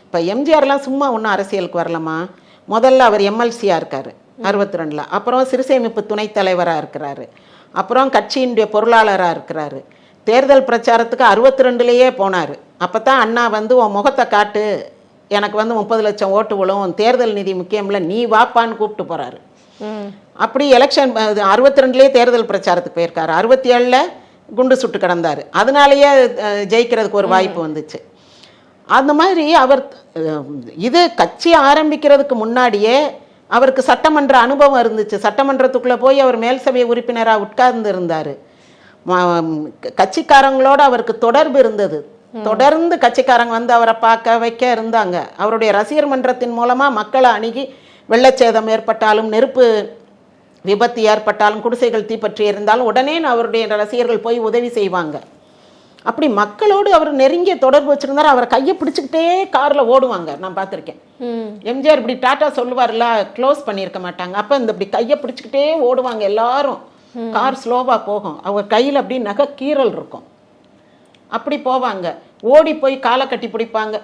இப்போ எம்ஜிஆர்லாம் சும்மா ஒன்றும் அரசியலுக்கு வரலம்மா. முதல்ல அவர் எம்எல்சியாக இருக்கார் 62. அப்புறம் சிறுசேமிப்பு துணைத் தலைவராக இருக்கிறாரு. அப்புறம் கட்சியினுடைய பொருளாளராக இருக்கிறாரு. தேர்தல் பிரச்சாரத்துக்கு 62லேயே போனார். அப்போ தான் அண்ணா வந்து உன் முகத்தை காட்டு, எனக்கு வந்து 30 லட்சம் ஓட்டு விழும், தேர்தல் நிதி முக்கியமில்ல, நீ வாப்பான்னு கூப்பிட்டு போகிறாரு. அப்படி எலெக்ஷன் 62லேயே தேர்தல் பிரச்சாரத்துக்கு போயிருக்காரு. 67ல் குண்டு சுட்டு கிடந்தார். அதனாலேயே ஜெயிக்கிறதுக்கு ஒரு வாய்ப்பு வந்துச்சு. அந்த மாதிரி அவர் இது கட்சி ஆரம்பிக்கிறதுக்கு முன்னாடியே அவருக்கு சட்டமன்ற அனுபவம் இருந்துச்சு. சட்டமன்றத்துக்குள்ளே போய் அவர் மேல் சபை உறுப்பினராக உட்கார்ந்து இருந்தார். கட்சிக்காரங்களோட அவருக்கு தொடர்பு இருந்தது. தொடர்ந்து கட்சிக்காரங்க வந்து அவரை பார்க்க வைக்க இருந்தாங்க. அவருடைய ரசிகர் மன்றத்தின் மூலமாக மக்களை அணுகி வெள்ளச்சேதம் ஏற்பட்டாலும், நெருப்பு விபத்து ஏற்பட்டாலும், குடிசைகள் தீப்பற்றி இருந்தாலும் உடனே அவருடைய ரசிகர்கள் போய் உதவி செய்வாங்க. அப்படி மக்களோடு அவர் நெருங்கிய தொடர்பு வச்சுருந்தார். அவரை கையை பிடிச்சிக்கிட்டே காரில் ஓடுவாங்க, நான் பார்த்துருக்கேன். எம்ஜிஆர் இப்படி டாட்டா சொல்லுவார்ல, க்ளோஸ் பண்ணியிருக்க மாட்டாங்க. அப்போ இந்த இப்படி கையை பிடிச்சிக்கிட்டே ஓடுவாங்க எல்லாரும். கார் ஸ்லோவாக போகும், அவர் கையில் அப்படி நகை கீறல் இருக்கும். அப்படி போவாங்க, ஓடி போய் காலை கட்டி பிடிப்பாங்க.